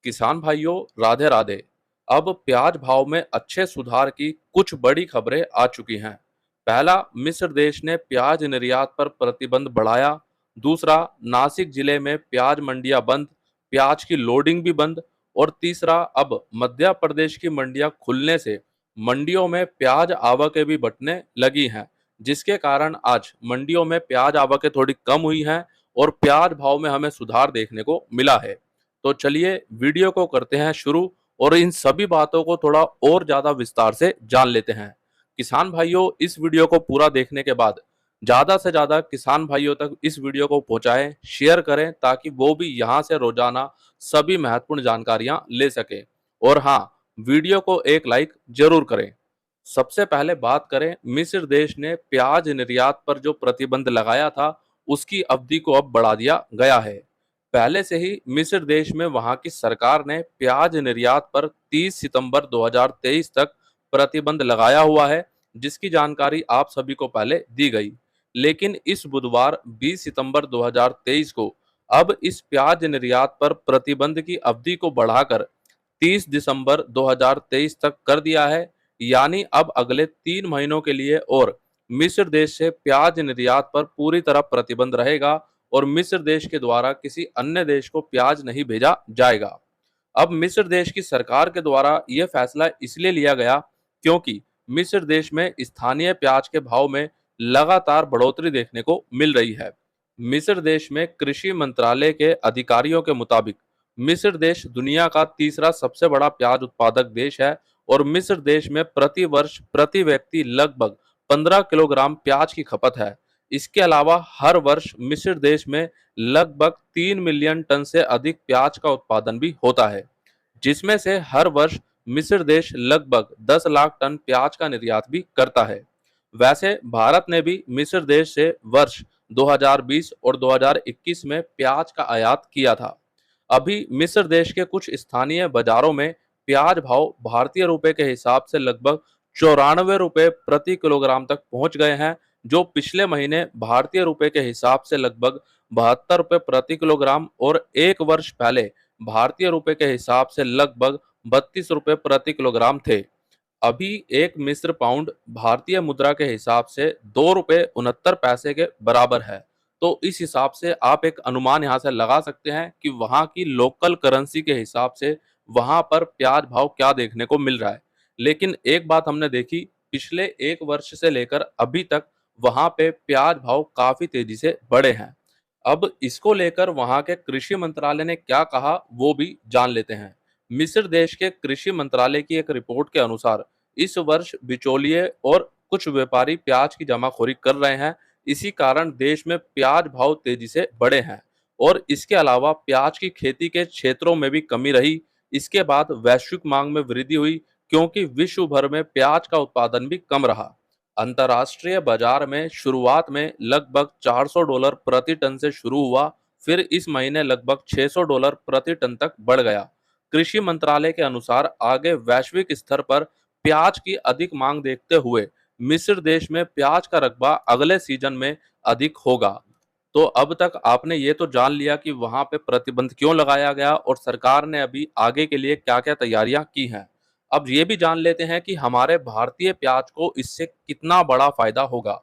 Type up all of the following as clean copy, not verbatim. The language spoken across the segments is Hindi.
किसान भाइयों, राधे राधे। अब प्याज भाव में अच्छे सुधार की कुछ बड़ी खबरें आ चुकी हैं। पहला, मिस्र देश ने प्याज निर्यात पर प्रतिबंध बढ़ाया। दूसरा, नासिक जिले में प्याज मंडियां बंद, प्याज की लोडिंग भी बंद। और तीसरा, अब मध्य प्रदेश की मंडियां खुलने से मंडियों में प्याज आवकें भी बढ़ने लगी हैं, जिसके कारण आज मंडियों में प्याज आवकें थोड़ी कम हुई हैं और प्याज भाव में हमें सुधार देखने को मिला है। तो चलिए वीडियो को करते हैं शुरू और इन सभी बातों को थोड़ा और ज्यादा विस्तार से जान लेते हैं। किसान भाइयों, इस वीडियो को पूरा देखने के बाद ज्यादा से ज्यादा किसान भाइयों तक इस वीडियो को पहुंचाएं, शेयर करें ताकि वो भी यहां से रोजाना सभी महत्वपूर्ण जानकारियां ले सके। और हाँ, वीडियो को एक लाइक जरूर करें। सबसे पहले बात करें, मिस्र देश ने प्याज निर्यात पर जो प्रतिबंध लगाया था उसकी अवधि को अब बढ़ा दिया गया है। पहले से ही मिस्र देश में वहां की सरकार ने प्याज निर्यात पर 30 सितंबर 2023 तक प्रतिबंध लगाया हुआ है, जिसकी जानकारी आप सभी को पहले दी गई। लेकिन इस बुधवार 20 सितंबर 2023 को अब इस प्याज निर्यात पर प्रतिबंध की अवधि को बढ़ाकर 30 दिसंबर 2023 तक कर दिया है। यानी अब अगले 3 महीनों के लिए और मिस्र देश से प्याज निर्यात पर पूरी तरह प्रतिबंध रहेगा और मिस्र देश के द्वारा किसी अन्य देश को प्याज नहीं भेजा जाएगा। अब मिस्र देश की सरकार के द्वारा यह फैसला इसलिए लिया गया क्योंकि मिस्र देश में स्थानीय प्याज के भाव में लगातार बढ़ोतरी देखने को मिल रही है। मिस्र देश में कृषि मंत्रालय के अधिकारियों के मुताबिक मिस्र देश दुनिया का तीसरा सबसे बड़ा प्याज उत्पादक देश है और मिस्र देश में प्रति वर्ष प्रति व्यक्ति लगभग 15 किलोग्राम प्याज की खपत है। इसके अलावा हर वर्ष मिस्र देश में लगभग 3 मिलियन टन से अधिक प्याज का उत्पादन भी होता है, जिसमें से हर वर्ष मिस्र देश लगभग 10 लाख टन प्याज का निर्यात भी करता है। वैसे भारत ने भी मिस्र देश से वर्ष 2020 और 2021 में प्याज का आयात किया था। अभी मिस्र देश के कुछ स्थानीय बाजारों में प्याज भाव भारतीय रुपए के हिसाब से लगभग 94 रुपए प्रति किलोग्राम तक पहुंच गए हैं, जो पिछले महीने भारतीय रुपए के हिसाब से लगभग 72 रुपए प्रति किलोग्राम और एक वर्ष पहले भारतीय रुपए के हिसाब से लगभग 32 रुपए प्रति किलोग्राम थे। अभी एक मिस्र पाउंड भारतीय मुद्रा के हिसाब से 2 रुपए 69 पैसे के बराबर है। तो इस हिसाब से आप एक अनुमान यहाँ से लगा सकते हैं कि वहाँ की लोकल करेंसी के हिसाब से वहाँ पर प्याज भाव क्या देखने को मिल रहा है। लेकिन एक बात हमने देखी, पिछले एक वर्ष से लेकर अभी तक वहाँ पे प्याज भाव काफी तेजी से बढ़े हैं। अब इसको लेकर वहाँ के कृषि मंत्रालय ने क्या कहा वो भी जान लेते हैं। मिस्र देश के कृषि मंत्रालय की एक रिपोर्ट के अनुसार इस वर्ष बिचौलिए और कुछ व्यापारी प्याज की जमाखोरी कर रहे हैं। इसी कारण देश में प्याज भाव तेजी से बढ़े हैं और इसके अलावा प्याज की खेती के क्षेत्रों में भी कमी रही। इसके बाद वैश्विक मांग में वृद्धि हुई क्योंकि विश्व भर में प्याज का उत्पादन भी कम रहा। अंतर्राष्ट्रीय बाजार में शुरुआत में लगभग $400 प्रति टन से शुरू हुआ, फिर इस महीने लगभग $600 प्रति टन तक बढ़ गया। कृषि मंत्रालय के अनुसार आगे वैश्विक स्तर पर प्याज की अधिक मांग देखते हुए मिस्र देश में प्याज का रकबा अगले सीजन में अधिक होगा। तो अब तक आपने ये तो जान लिया कि वहां पे प्रतिबंध क्यों लगाया गया और सरकार ने अभी आगे के लिए क्या-क्या तैयारियां की हैं। अब ये भी जान लेते हैं कि हमारे भारतीय प्याज को इससे कितना बड़ा फायदा होगा।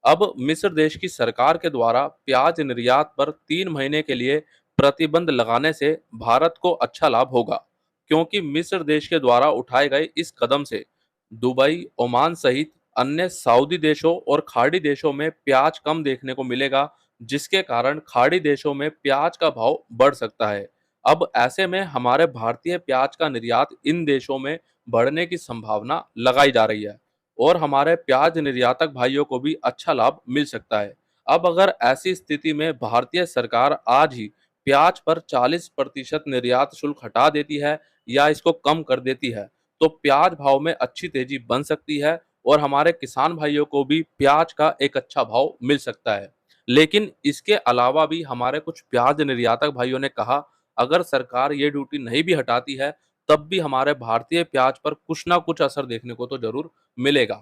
अब मिस्र देश की सरकार के द्वारा प्याज निर्यात पर 3 महीने के लिए प्रतिबंध लगाने से भारत को अच्छा लाभ होगा, क्योंकि मिस्र देश के द्वारा उठाए गए इस कदम से दुबई, ओमान सहित अन्य सऊदी देशों और खाड़ी देशों में प्याज कम देखने को मिलेगा, जिसके कारण खाड़ी देशों में प्याज का भाव बढ़ सकता है। अब ऐसे में हमारे भारतीय प्याज का निर्यात इन देशों में बढ़ने की संभावना लगाई जा रही है और हमारे प्याज निर्यातक भाइयों को भी अच्छा लाभ मिल सकता है। अब अगर ऐसी स्थिति में भारतीय सरकार आज ही प्याज पर 40% निर्यात शुल्क हटा देती है या इसको कम कर देती है, तो प्याज भाव में अच्छी तेजी बन सकती है और हमारे किसान भाइयों को भी प्याज का एक अच्छा भाव मिल सकता है। लेकिन इसके अलावा भी हमारे कुछ प्याज निर्यातक भाइयों ने कहा, अगर सरकार ये ड्यूटी नहीं भी हटाती है तब भी हमारे भारतीय प्याज पर कुछ ना कुछ असर देखने को तो जरूर मिलेगा।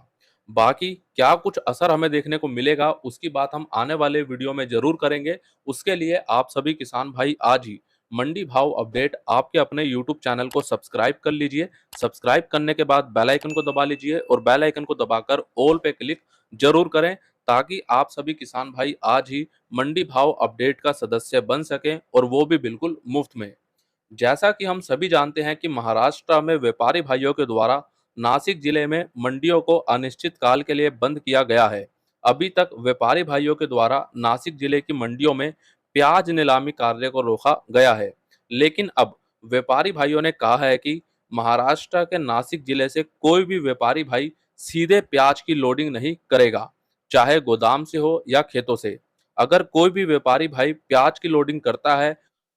बाकी क्या कुछ असर हमें देखने को मिलेगा उसकी बात हम आने वाले वीडियो में जरूर करेंगे। उसके लिए आप सभी किसान भाई आज ही मंडी भाव अपडेट आपके अपने यूट्यूब चैनल को सब्सक्राइब कर लीजिए। सब्सक्राइब करने के बाद बेल आइकन को दबा लीजिए और बेल आइकन को दबाकर ऑल पे क्लिक जरूर करें, ताकि आप सभी किसान भाई आज ही मंडी भाव अपडेट का सदस्य बन सकें, और वो भी बिल्कुल मुफ्त में। जैसा कि हम सभी जानते हैं कि महाराष्ट्र में व्यापारी भाइयों के द्वारा नासिक जिले में मंडियों को अनिश्चित काल के लिए बंद किया गया है। अभी तक व्यापारी भाइयों के द्वारा नासिक जिले की मंडियों में प्याज नीलामी कार्य को रोका गया है, लेकिन अब व्यापारी भाइयों ने कहा है कि महाराष्ट्र के नासिक जिले से कोई भी व्यापारी भाई सीधे प्याज की लोडिंग नहीं करेगा, चाहे गोदाम से हो या खेतों से। अगर कोई भी व्यापारी भाई प्याज की लोडिंग करता है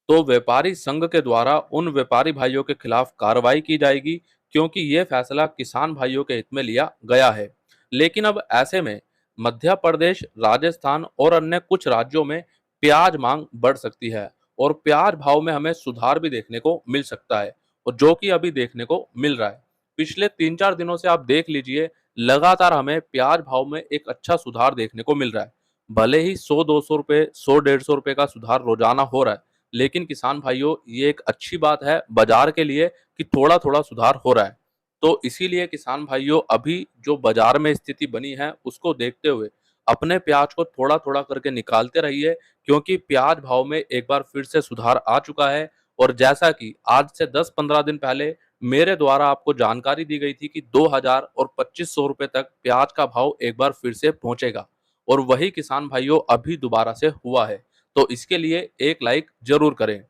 तो व्यापारी संघ के द्वारा उन व्यापारी भाइयों के खिलाफ कार्रवाई की जाएगी, क्योंकि ये फैसला किसान भाइयों के हित में लिया गया है। लेकिन अब ऐसे में मध्य प्रदेश, राजस्थान और अन्य कुछ राज्यों में प्याज मांग बढ़ सकती है, और प्याज भाव में हमें सुधार भी देखने को मिल सकता है, और जो कि अभी देखने को मिल रहा है। पिछले 3-4 दिनों से आप देख लीजिए, लगातार हमें प्याज भाव में एक अच्छा सुधार देखने को मिल रहा है। भले ही 100-200 रुपए, 100-150 रुपए का सुधार रोजाना हो रहा है, लेकिन किसान भाइयों ये एक अच्छी बात है बाजार के लिए कि थोड़ा थोड़ा सुधार हो रहा है। तो इसीलिए किसान भाइयों अभी जो बाजार में स्थिति बनी है उसको देखते हुए अपने प्याज को थोड़ा थोड़ा करके निकालते रहिए, क्योंकि प्याज भाव में एक बार फिर से सुधार आ चुका है। और जैसा कि आज से 10-15 दिन पहले मेरे द्वारा आपको जानकारी दी गई थी कि 2000 और 2500 रुपए तक प्याज का भाव एक बार फिर से पहुंचेगा, और वही किसान भाइयों अभी दोबारा से हुआ है। तो इसके लिए एक लाइक जरूर करें।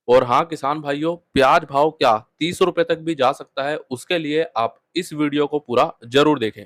और हाँ किसान भाइयों, प्याज भाव क्या 30 रुपए तक भी जा सकता है, उसके लिए आप इस वीडियो को पूरा जरूर देखें।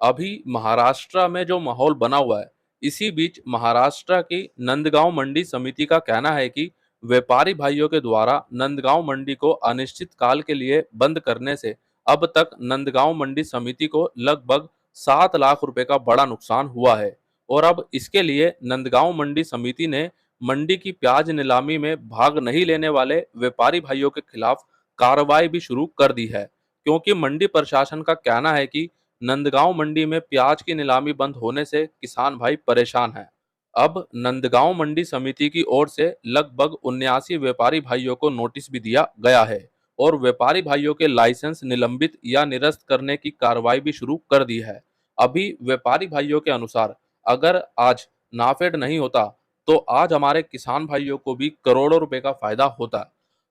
अभी महाराष्ट्र में जो माहौल बना हुआ है, इसी बीच महाराष्ट्र की नंदगांव मंडी समिति का कहना है कि व्यापारी भाइयों के द्वारा नंदगांव मंडी को अनिश्चित काल के लिए बंद करने से अब तक नंदगांव मंडी समिति को लगभग 7 लाख रुपए का बड़ा नुकसान हुआ है। और अब इसके लिए नंदगांव मंडी समिति ने मंडी की प्याज नीलामी में भाग नहीं लेने वाले व्यापारी भाइयों के खिलाफ कार्रवाई भी शुरू कर दी है, क्योंकि मंडी प्रशासन का कहना है कि नंदगांव मंडी में प्याज की नीलामी बंद होने से किसान भाई परेशान हैं। अब नंदगांव मंडी समिति की ओर से लगभग 79 व्यापारी भाइयों को नोटिस भी दिया गया है, और व्यापारी भाइयों के लाइसेंस निलंबित या निरस्त करने की कार्रवाई भी शुरू कर दी है। अभी व्यापारी भाइयों के अनुसार अगर आज नाफेड नहीं होता तो आज हमारे किसान भाइयों को भी करोड़ों रुपए का फायदा होता।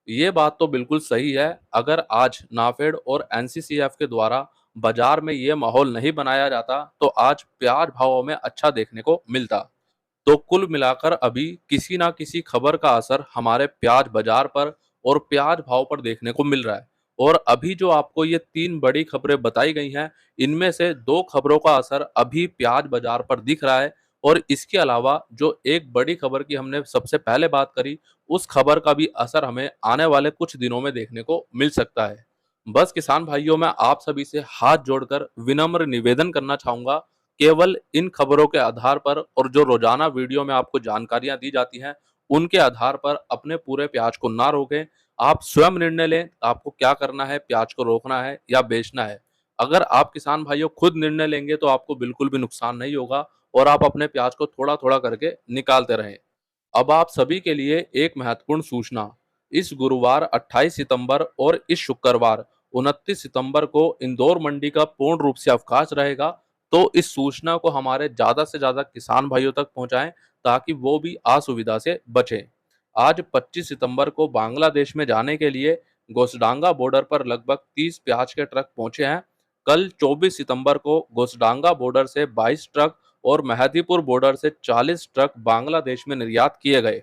ये बात तो बिल्कुल सही है। अगर आज नाफेड और एनसीसीएफ के द्वारा बाजार में ये माहौल नहीं बनाया जाता तो आज प्याज भावों में अच्छा देखने को मिलता। तो कुल मिलाकर अभी किसी ना किसी खबर का असर हमारे प्याज बाजार पर और प्याज भाव पर देखने को मिल रहा है। और अभी जो आपको ये 3 बड़ी खबरें बताई गई हैं, इनमें से 2 खबरों का असर अभी प्याज बाजार पर दिख रहा है, और इसके अलावा जो एक बड़ी खबर की हमने सबसे पहले बात करी, उस खबर का भी असर हमें आने वाले कुछ दिनों में देखने को मिल सकता है। बस किसान भाइयों, मैं आप सभी से हाथ जोड़कर विनम्र निवेदन करना चाहूंगा, केवल इन खबरों के आधार पर और जो रोजाना वीडियो में आपको जानकारियां दी जाती हैं, उनके आधार पर अपने पूरे प्याज को ना रोकें। आप स्वयं निर्णय लें आपको क्या करना है, प्याज को रोकना है या बेचना है। अगर आप किसान भाइयों खुद निर्णय लेंगे तो आपको बिल्कुल भी नुकसान नहीं होगा, और आप अपने प्याज को थोड़ा थोड़ा करके निकालते रहें। अब आप सभी के लिए एक महत्वपूर्ण सूचना। इस गुरुवार 28 सितंबर और इस शुक्रवार 29 सितंबर को इंदौर मंडी का पूर्ण रूप से अवकाश रहेगा। तो इस सूचना को हमारे ज्यादा से ज्यादा किसान भाइयों तक पहुंचाएं, ताकि वो भी असुविधा से बचें। आज 25 सितंबर को बांग्लादेश में जाने के लिए गोसडांगा बॉर्डर पर लगभग 30 प्याज के ट्रक पहुंचे हैं। कल 24 सितंबर को गोसडांगा बॉर्डर से 22 ट्रक और मेहदीपुर बॉर्डर से 40 ट्रक बांग्लादेश में निर्यात किए गए।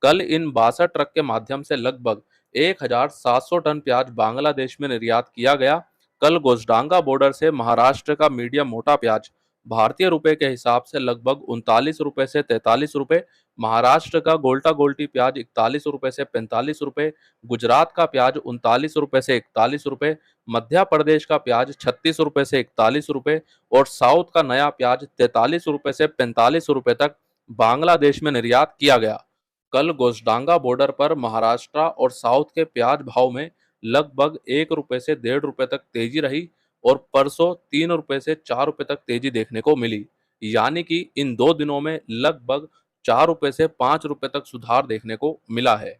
कल इन 62 ट्रक के माध्यम से लगभग 1700 टन प्याज बांग्लादेश में निर्यात किया गया। कल गोसडांगा बॉर्डर से महाराष्ट्र का मीडियम मोटा प्याज भारतीय रुपए के हिसाब से लगभग 39 रुपए से 43 रुपए, महाराष्ट्र का गोल्टा गोल्टी प्याज 41 रुपए से 45 रुपए, गुजरात का प्याज 39 रुपए से 41 रुपए, मध्य प्रदेश का प्याज 36 रुपए से 41 रुपए, और साउथ का नया प्याज 43 रुपए से 45 रुपए तक बांग्लादेश में निर्यात किया गया। कल गोसडांगा बॉर्डर पर महाराष्ट्र और साउथ के प्याज भाव में लगभग 1 रुपए से 1.5 रुपए तक तेजी रही, और परसों 3 रुपए से 4 रुपए तक तेजी देखने को मिली। यानी कि इन 2 दिनों में लगभग 4 रुपए से 5 रुपए तक सुधार देखने को मिला है।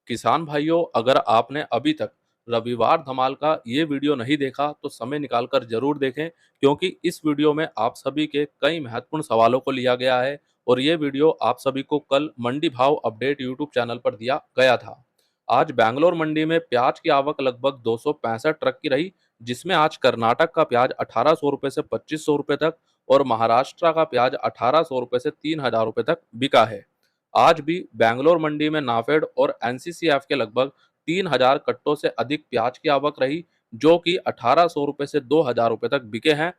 किसान भाइयों, अगर आपने अभी तक रविवार धमाल का ये वीडियो नहीं देखा तो समय निकालकर जरूर देखें, क्योंकि इस वीडियो में आप सभी के कई महत्वपूर्ण सवालों को लिया गया है और ये वीडियो आप सभी को कल मंडी भाव अपडेट यूट्यूब चैनल पर दिया गया था। आज बैंगलोर मंडी में प्याज की आवक लगभग 265 ट्रक की रही, जिसमें आज कर्नाटक का प्याज 1800 रुपए से 2500 रुपए तक और महाराष्ट्र का प्याज 1800 रुपए से 3000 रुपए तक बिका है। आज भी बैंगलोर मंडी में नाफेड और एनसीसीएफ के लगभग 3000 कट्टों से अधिक प्याज की आवक रही, जो कि 1800 रुपए से 2000 रुपए तक बिके हैं।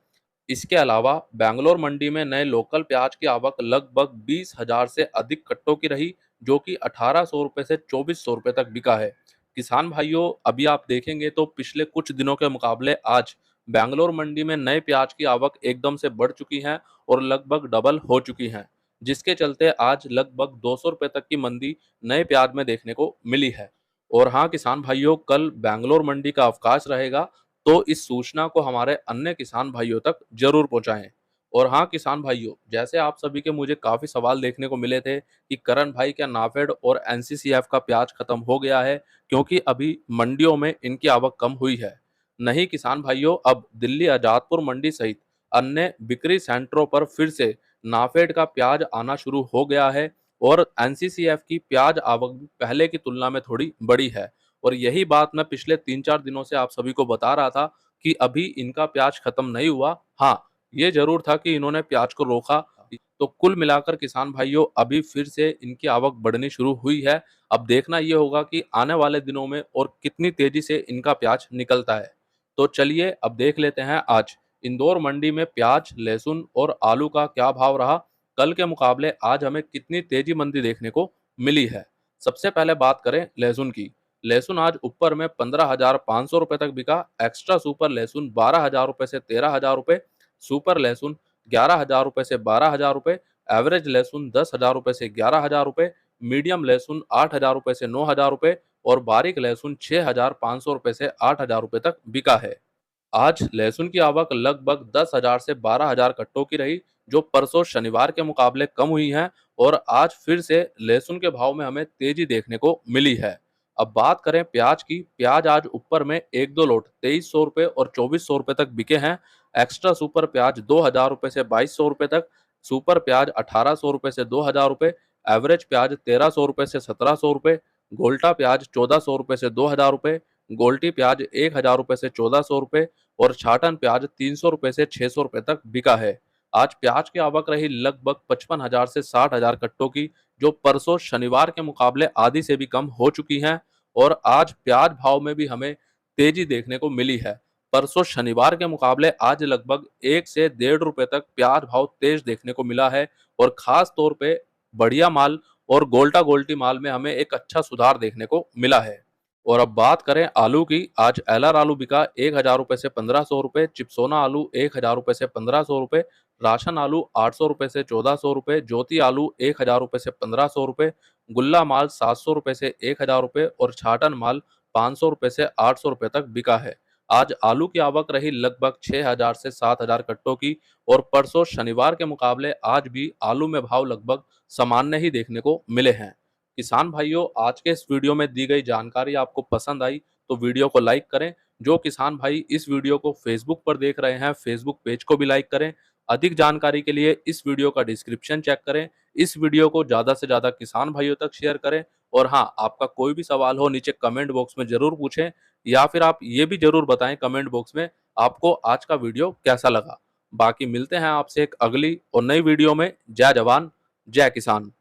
इसके अलावा बैंगलोर मंडी में नए लोकल प्याज की आवक लगभग 20,000 से अधिक कट्टों की रही, जो कि 1800 रुपए से 2400 रुपए तक बिका है। किसान भाइयों, अभी आप देखेंगे तो पिछले कुछ दिनों के मुकाबले आज बैंगलोर मंडी में नए प्याज की आवक एकदम से बढ़ चुकी है और लगभग डबल हो चुकी है, जिसके चलते आज लगभग 200 रुपए तक की मंदी नए प्याज में देखने को मिली है। और हाँ किसान भाइयों, कल बैंगलोर मंडी का अवकाश रहेगा, तो इस सूचना को हमारे अन्य किसान भाइयों तक जरूर पहुंचाएं। और हाँ किसान भाइयों, जैसे आप सभी के मुझे काफी सवाल देखने को मिले थे कि करण भाई, क्या नाफेड और एनसीसीएफ का प्याज खत्म हो गया है क्योंकि अभी मंडियों में इनकी आवक कम हुई है। नहीं किसान भाइयों, अब दिल्ली आजादपुर मंडी सहित अन्य बिक्री सेंटरों पर फिर से नाफेड का प्याज आना शुरू हो गया है और एनसीसीएफ की प्याज आवक भी पहले की तुलना में थोड़ी बड़ी है। और यही बात मैं पिछले 3-4 दिनों से आप सभी को बता रहा था कि अभी इनका प्याज खत्म नहीं हुआ। हाँ, ये जरूर था कि इन्होंने प्याज को रोका। तो कुल मिलाकर किसान भाइयों, अभी फिर से इनकी आवक बढ़नी शुरू हुई है। अब देखना ये होगा कि आने वाले दिनों में और कितनी तेजी से इनका प्याज निकलता है। तो चलिए अब देख लेते हैं आज इंदौर मंडी में प्याज, लहसुन और आलू का क्या भाव रहा। कल के मुकाबले आज हमें कितनी तेजी मंदी देखने को मिली है। सबसे पहले बात करें लहसुन की। लहसुन आज ऊपर में 15,500 रुपए तक बिका। एक्स्ट्रा सुपर लहसुन 12,000 रुपए से 13,000 रुपए, सुपर लहसुन 11,000 रुपए से 12,000 रुपए, एवरेज लहसुन 10,000 रुपए से 11,000 रुपए, मीडियम लहसुन 8,000 रुपए से 9,000 रुपए और बारीक लहसुन 6,500 रुपए से 8,000 रुपए तक बिका है। आज लहसुन की आवक लगभग 10,000 से 12,000 कट्टों की रही, जो परसों शनिवार के मुकाबले कम हुई है और आज फिर से लहसुन के भाव में हमें तेजी देखने को मिली है। अब बात करें प्याज की। प्याज आज ऊपर में एक दो लोट 2300 रुपए और 2400 रुपए तक बिके हैं। एक्स्ट्रा सुपर प्याज 2,000 रुपए से 2200 रुपए तक, सुपर प्याज 1,800 रुपए से 2,000 रुपए, एवरेज प्याज 1,300 रुपए से 1,700 रुपए, गोल्टा प्याज 1,400 रुपए से 2,000 रुपए, गोल्टी प्याज 1,000 रुपए से 1,400 रुपए और छाटन प्याज 300 रुपए से 600 रुपए तक बिका है। आज प्याज की आवक रही लगभग 55,000 से 60,000 कट्टों की, जो परसों शनिवार के मुकाबले आधी से भी कम हो चुकी हैं और आज प्याज भाव में भी हमें तेजी देखने को मिली है। परसों शनिवार के मुकाबले आज लगभग 1 से 1.5 रुपए तक प्याज भाव तेज देखने को मिला है और खास तौर पे बढ़िया माल और गोल्टा गोल्टी माल में हमें एक अच्छा सुधार देखने को मिला है। और अब बात करें आलू की। आज एलआर आलू बिका 1,000 रुपए से 1,500 रुपए, चिप्सोना आलू 1,000 रुपए से 1,500 रुपए, राशन आलू 800 रुपए से 1,400 रुपए, ज्योति आलू 1,000 रुपए से 1,500 रुपए, गुल्ला माल 700 रुपए से 1,000 रुपए और छाटन माल 500 रुपए से 800 रुपए तक बिका है। आज आलू की आवक रही लगभग 6,000 से 7,000 कट्टों की और परसों शनिवार के मुकाबले आज भी आलू में भाव लगभग सामान्य ही देखने को मिले हैं। किसान भाइयों, आज के इस वीडियो में दी गई जानकारी आपको पसंद आई तो वीडियो को लाइक करें। जो किसान भाई इस वीडियो को फेसबुक पर देख रहे हैं, फेसबुक पेज को भी लाइक करें। अधिक जानकारी के लिए इस वीडियो का डिस्क्रिप्शन चेक करें। इस वीडियो को ज़्यादा से ज़्यादा किसान भाइयों तक शेयर करें। और हाँ, आपका कोई भी सवाल हो नीचे कमेंट बॉक्स में ज़रूर पूछें, या फिर आप ये भी ज़रूर बताएं कमेंट बॉक्स में आपको आज का वीडियो कैसा लगा। बाकी मिलते हैं आपसे एक अगली और नई वीडियो में। जय जवान, जय किसान।